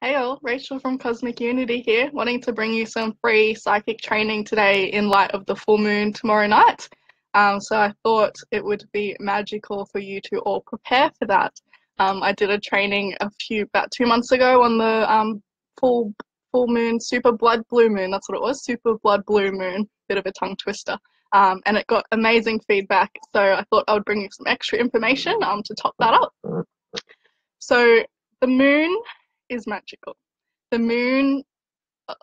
Hey all, Rachel from Cosmic Unity here, wanting to bring you some free psychic training today in light of the full moon tomorrow night. So I thought it would be magical for you to all prepare for that. I did a training about 2 months ago on the full full moon, super blood blue moon. That's what it was, super blood blue moon. Bit of a tongue twister, and it got amazing feedback. So I thought I would bring you some extra information to top that up. So the moon is magical. The moon,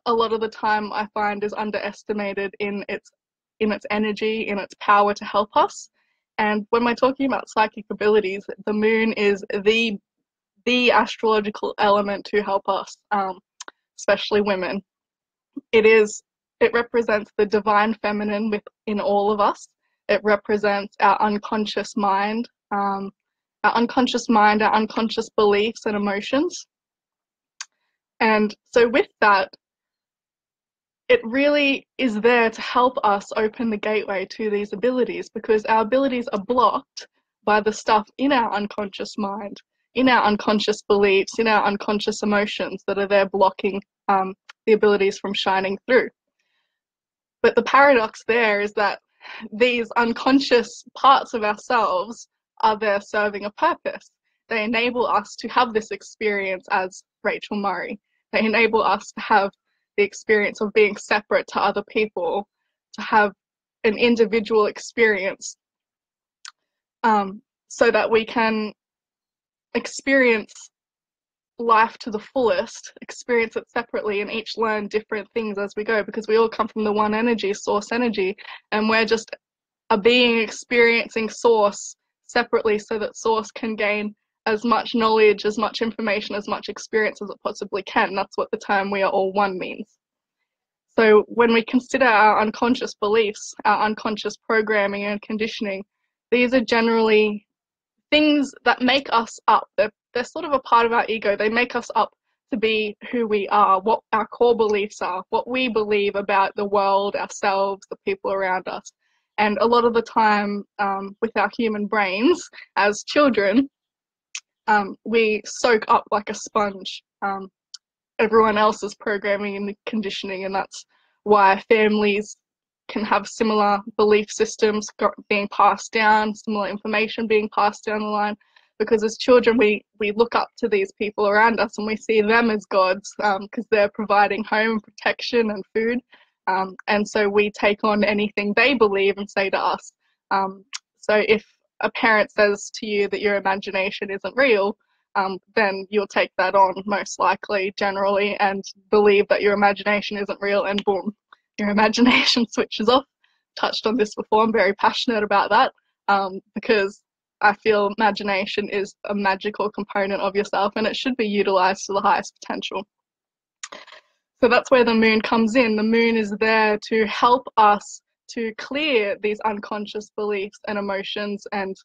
a lot of the time, I find is underestimated in its energy, in its power to help us. And when we're talking about psychic abilities, the moon is the astrological element to help us, especially women. It represents the divine feminine within all of us. It represents our unconscious mind, our unconscious beliefs and emotions. And so with that, it really is there to help us open the gateway to these abilities, because our abilities are blocked by the stuff in our unconscious mind, in our unconscious beliefs, in our unconscious emotions that are there blocking the abilities from shining through. But the paradox there is that these unconscious parts of ourselves are there serving a purpose. They enable us to have this experience as Rachel Murray. They enable us to have the experience of being separate to other people, to have an individual experience, so that we can experience life to the fullest, experience it separately, and each learn different things as we go, because we all come from the one energy, source energy, and we're just a being experiencing source separately so that source can gain as much knowledge, as much information, as much experience as it possibly can. That's what the term "we are all one" means. So when we consider our unconscious beliefs, our unconscious programming and conditioning, these are generally things that make us up. They're sort of a part of our ego. They make us up to be who we are, what our core beliefs are, what we believe about the world, ourselves, the people around us. And a lot of the time, with our human brains as children, we soak up like a sponge everyone else's programming and conditioning, and that's why families can have similar belief systems being passed down, similar information being passed down the line, because as children we look up to these people around us and we see them as gods, because they're providing home, protection and food, and so we take on anything they believe and say to us. So if a parent says to you that your imagination isn't real, then you'll take that on most likely, generally, and believe that your imagination isn't real, and boom, your imagination switches off. Touched on this before. I'm very passionate about that, because I feel imagination is a magical component of yourself and it should be utilized to the highest potential. So that's where the moon comes in. The moon is there to help us to clear these unconscious beliefs and emotions and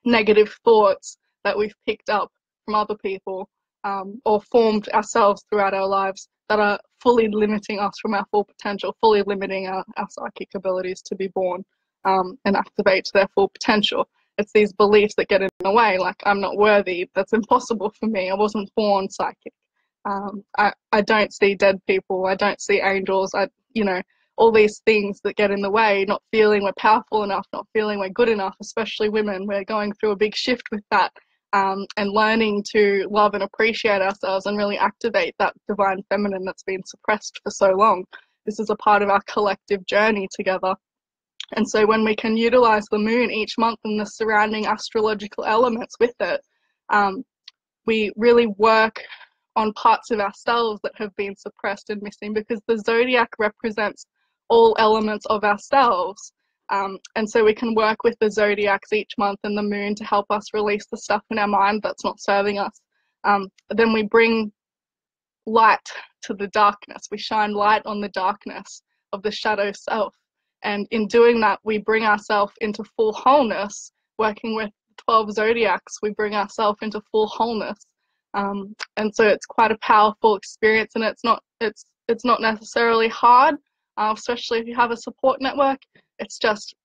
negative thoughts that we've picked up from other people, or formed ourselves throughout our lives, that are fully limiting us from our full potential, fully limiting our psychic abilities to be born and activate their full potential. It's these beliefs that get in the way, like I'm not worthy, that's impossible for me, I wasn't born psychic, I don't see dead people, I don't see angels, all these things that get in the way, not feeling we're powerful enough, not feeling we're good enough, especially women. We're going through a big shift with that, and learning to love and appreciate ourselves and really activate that divine feminine that's been suppressed for so long. This is a part of our collective journey together. And so when we can utilize the moon each month and the surrounding astrological elements with it, we really work on parts of ourselves that have been suppressed and missing, because the zodiac represents all elements of ourselves. And so we can work with the zodiacs each month and the moon to help us release the stuff in our mind that's not serving us. Then we bring light to the darkness. We shine light on the darkness of the shadow self. And in doing that, we bring ourselves into full wholeness. Working with 12 zodiacs, we bring ourselves into full wholeness. And so it's quite a powerful experience, and it's not necessarily hard, especially if you have a support network. It's just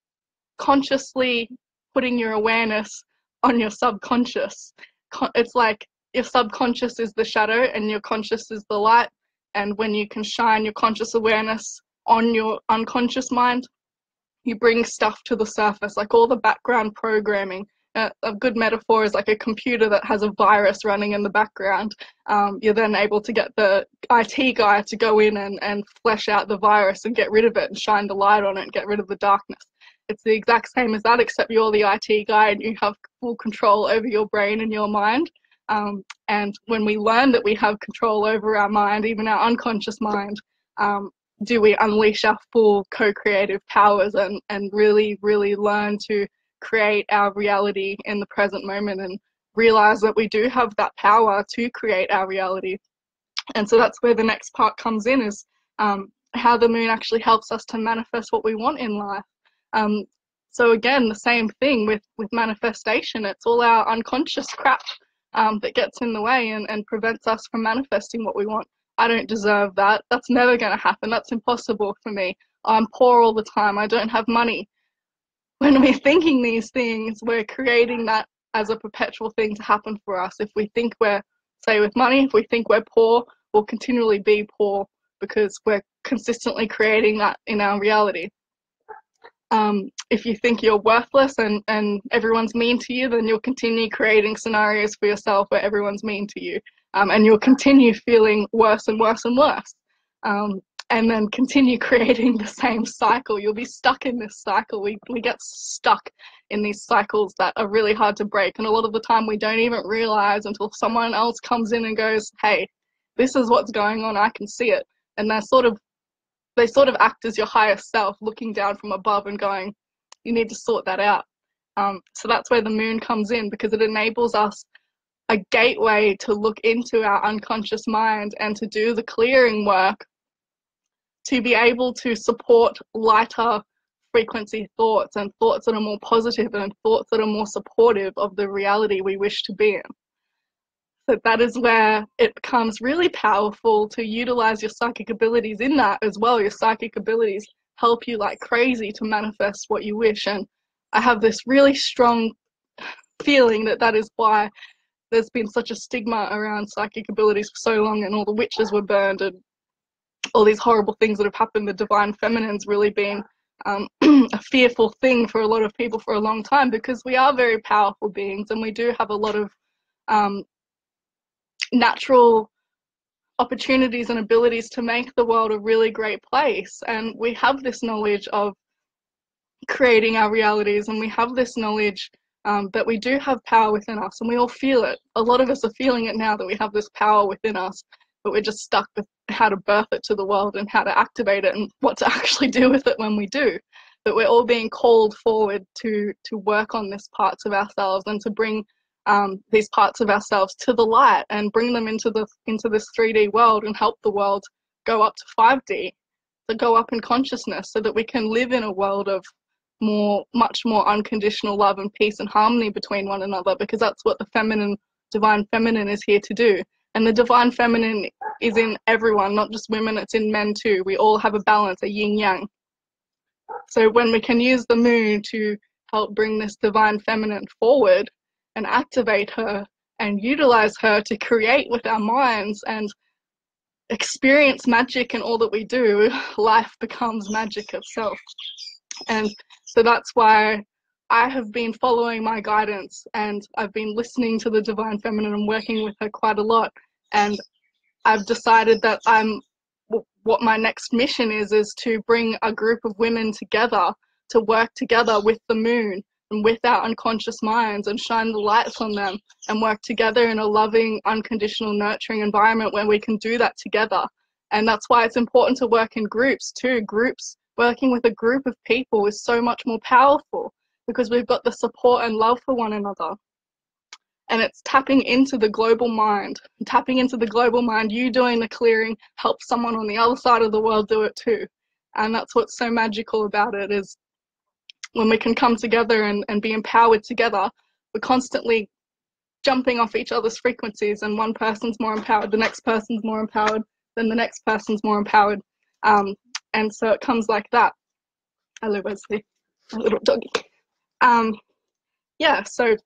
consciously putting your awareness on your subconscious. It's like your subconscious is the shadow and your conscious is the light. And when you can shine your conscious awareness on your unconscious mind, you bring stuff to the surface, like all the background programming. A good metaphor is like a computer that has a virus running in the background. You're then able to get the IT guy to go in and flesh out the virus and get rid of it and shine the light on it and get rid of the darkness. It's the exact same as that, except you're the IT guy and you have full control over your brain and your mind. And when we learn that we have control over our mind, even our unconscious mind, do we unleash our full co-creative powers and really, really learn to create our reality in the present moment and realize that we do have that power to create our reality. And so that's where the next part comes in, is how the moon actually helps us to manifest what we want in life. So again, the same thing with manifestation. It's all our unconscious crap that gets in the way and prevents us from manifesting what we want. I don't deserve that. That's never going to happen. That's impossible for me. I'm poor all the time. I don't have money. When we're thinking these things, we're creating that as a perpetual thing to happen for us. If we think we're, say with money, if we think we're poor, we'll continually be poor because we're consistently creating that in our reality. If you think you're worthless and everyone's mean to you, then you'll continue creating scenarios for yourself where everyone's mean to you. And you'll continue feeling worse and worse and worse. And then continue creating the same cycle. You'll be stuck in this cycle. We get stuck in these cycles that are really hard to break. And a lot of the time we don't even realize until someone else comes in and goes, hey, this is what's going on. I can see it. And they sort of act as your higher self looking down from above and going, you need to sort that out. So that's where the moon comes in, because it enables us a gateway to look into our unconscious mind and to do the clearing work to be able to support lighter frequency thoughts and thoughts that are more positive and thoughts that are more supportive of the reality we wish to be in. So that is where it becomes really powerful to utilize your psychic abilities in that as well. Your psychic abilities help you like crazy to manifest what you wish. And I have this really strong feeling that that is why there's been such a stigma around psychic abilities for so long, and all the witches were burned and all these horrible things that have happened. The divine feminine's really been a fearful thing for a lot of people for a long time, because we are very powerful beings and we do have a lot of natural opportunities and abilities to make the world a really great place. And we have this knowledge of creating our realities, and we have this knowledge that we do have power within us, and we all feel it. A lot of us are feeling it now, that we have this power within us, but we're just stuck with how to birth it to the world and how to activate it and what to actually do with it when we do. But we're all being called forward to work on these parts of ourselves and to bring these parts of ourselves to the light and bring them into this 3D world and help the world go up to 5D, to go up in consciousness, so that we can live in a world of much more unconditional love and peace and harmony between one another, because that's what the divine feminine is here to do. And the divine feminine is in everyone, not just women, it's in men too. We all have a balance, a yin yang. So when we can use the moon to help bring this divine feminine forward and activate her and utilize her to create with our minds and experience magic in all that we do, life becomes magic itself. And so that's why I have been following my guidance, and I've been listening to the divine feminine and working with her quite a lot. And I've decided that what my next mission is to bring a group of women together to work together with the moon and with our unconscious minds and shine the lights on them and work together in a loving, unconditional, nurturing environment where we can do that together. And that's why it's important to work in groups too. Working with a group of people is so much more powerful, because we've got the support and love for one another. And it's tapping into the global mind. Tapping into the global mind, you doing the clearing helps someone on the other side of the world do it too. And that's what's so magical about it, is when we can come together and be empowered together, we're constantly jumping off each other's frequencies, and one person's more empowered, the next person's more empowered, then the next person's more empowered. And so it comes like that. Hello, Wesley, my little doggy. Yeah, so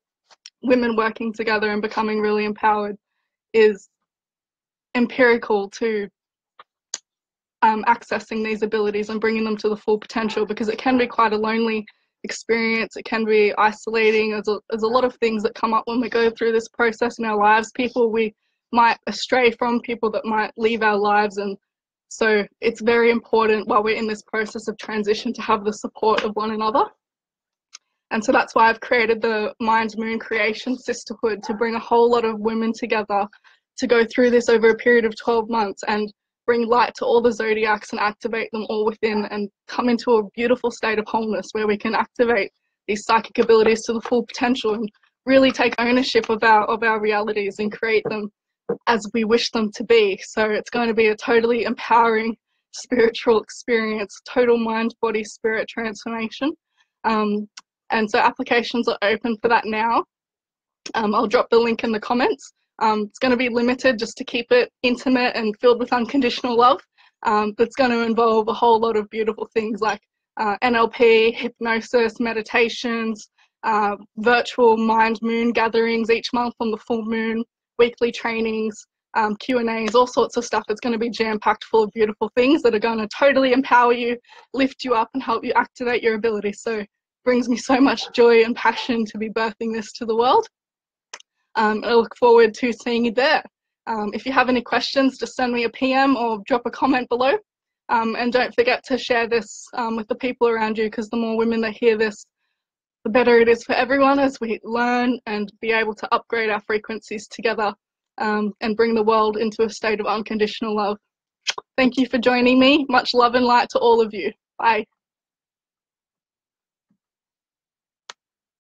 women working together and becoming really empowered. is empirical to accessing these abilities and bringing them to the full potential, because it can be quite a lonely experience. It can be isolating. There's a lot of things that come up when we go through this process in our lives. People we might astray from, people that might leave our lives, and so it's very important while we're in this process of transition to have the support of one another. And so that's why I've created the Mind Moon Creation Sisterhood, to bring a whole lot of women together to go through this over a period of 12 months and bring light to all the zodiacs and activate them all within, and come into a beautiful state of wholeness where we can activate these psychic abilities to the full potential and really take ownership of our realities and create them as we wish them to be. So it's going to be a totally empowering spiritual experience, total mind, body, spirit transformation. And so applications are open for that now. I'll drop the link in the comments. It's going to be limited just to keep it intimate and filled with unconditional love. That's going to involve a whole lot of beautiful things like NLP, hypnosis, meditations, virtual mind moon gatherings each month on the full moon, weekly trainings, Q&As, all sorts of stuff. It's going to be jam-packed full of beautiful things that are going to totally empower you, lift you up, and help you activate your abilities. So it brings me so much joy and passion to be birthing this to the world. I look forward to seeing you there. If you have any questions, just send me a PM or drop a comment below. And don't forget to share this with the people around you, because the more women that hear this, the better it is for everyone as we learn and be able to upgrade our frequencies together, and bring the world into a state of unconditional love. Thank you for joining me. Much love and light to all of you. Bye.